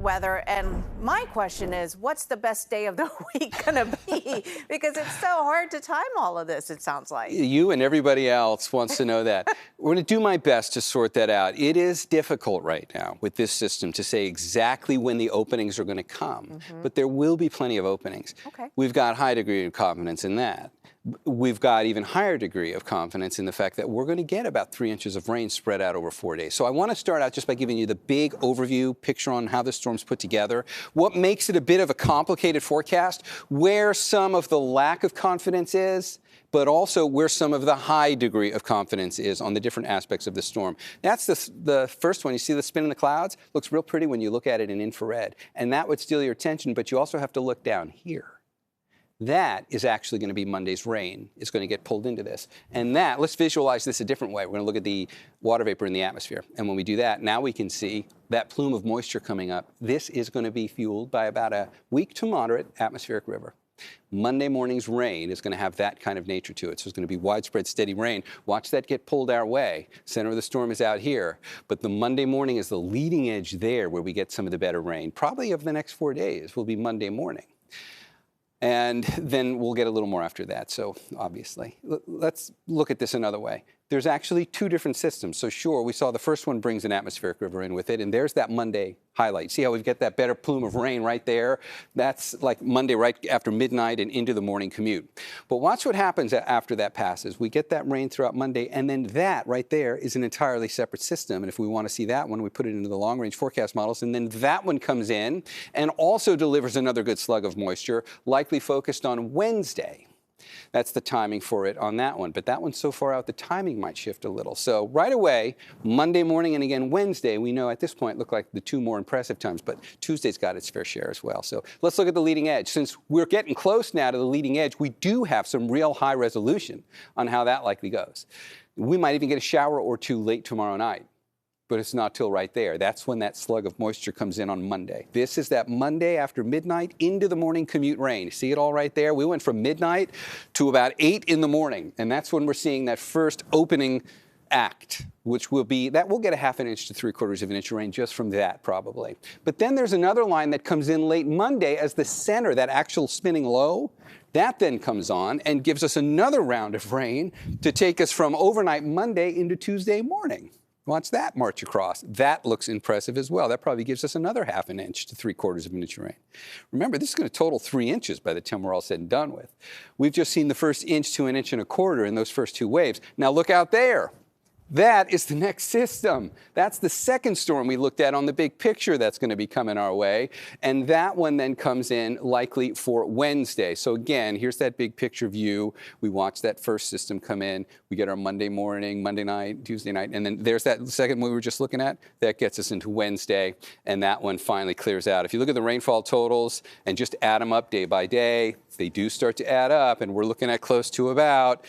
weather, and my question is, what's the best day of the week gonna be? Because it's so hard to time all of this, it sounds like. You and everybody else wants to know that. We're going to do my best to sort that out. It is difficult right now with this system to say exactly when the openings are going to come, but there will be plenty of openings. Okay. We've got high degree of confidence in that. We've got even higher degree of confidence in the fact that we're going to get about 3 inches of rain spread out over 4 days. So I want to start out just by giving you the big overview picture on how the storm's put together. What makes it a bit of a complicated forecast, where some of the lack of confidence is, but also where some of the high degree of confidence is on the different aspects of the storm. That's the first one. You see the spin in the clouds? Looks real pretty when you look at it in infrared. And that would steal your attention, but you also have to look down here. That is actually going to be Monday's rain. It's going to get pulled into this. And that, let's visualize this a different way. We're going to look at the water vapor in the atmosphere. And when we do that, now we can see that plume of moisture coming up. This is going to be fueled by about a weak to moderate atmospheric river. Monday morning's rain is going to have that kind of nature to it. So it's going to be widespread steady rain. Watch that get pulled our way. Center of the storm is out here. But the Monday morning is the leading edge there where we get some of the better rain. Probably over the next 4 days will be Monday morning. And then we'll get a little more after that, so obviously. Let's look at this another way. There's actually two different systems. So sure, we saw the first one brings an atmospheric river in with it, and there's that Monday highlight. See how we've got that better plume of rain right there? That's like Monday right after midnight and into the morning commute. But watch what happens after that passes. We get that rain throughout Monday, and then that right there is an entirely separate system. And if we want to see that one, we put it into the long-range forecast models, and then that one comes in and also delivers another good slug of moisture, likely focused on Wednesday. That's the timing for it on that one. But that one's so far out, the timing might shift a little. So right away, Monday morning and again Wednesday, we know at this point look like the two more impressive times. But Tuesday's got its fair share as well. So let's look at the leading edge. Since we're getting close now to the leading edge, we do have some real high resolution on how that likely goes. We might even get a shower or two late tomorrow night. But it's not till right there. That's when that slug of moisture comes in on Monday. This is that Monday after midnight into the morning commute rain. See it all right there? We went from midnight to about 8 in the morning, and that's when we're seeing that first opening act, which will be, that we'll get a ½ inch to 3/4 of an inch of rain just from that probably. But then there's another line that comes in late Monday as the center, that actual spinning low. That then comes on and gives us another round of rain to take us from overnight Monday into Tuesday morning. Watch that march across. That looks impressive as well. That probably gives us another ½ inch to 3/4 of an inch of rain. Remember, this is going to total 3 inches by the time we're all said and done with. We've just seen the first inch to 1.25 inches in those first two waves. Now look out there. That is the next system. That's the second storm we looked at on the big picture that's going to be coming our way. And that one then comes in likely for Wednesday. So again, here's that big picture view. We watch that first system come in. We get our Monday morning, Monday night, Tuesday night. And then there's that second one we were just looking at. That gets us into Wednesday. And that one finally clears out. If you look at the rainfall totals and just add them up day by day, they do start to add up. And we're looking at close to about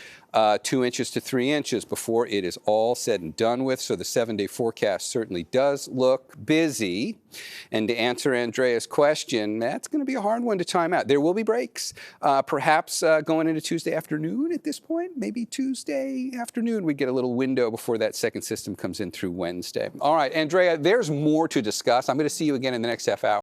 2 inches to 3 inches before it is all said and done with. So the 7-day forecast certainly does look busy. And to answer Andrea's question, that's going to be a hard one to time out. There will be breaks, perhaps going into Tuesday afternoon at this point. Maybe Tuesday afternoon we get a little window before that second system comes in through Wednesday. All right, Andrea, there's more to discuss. I'm going to see you again in the next half hour.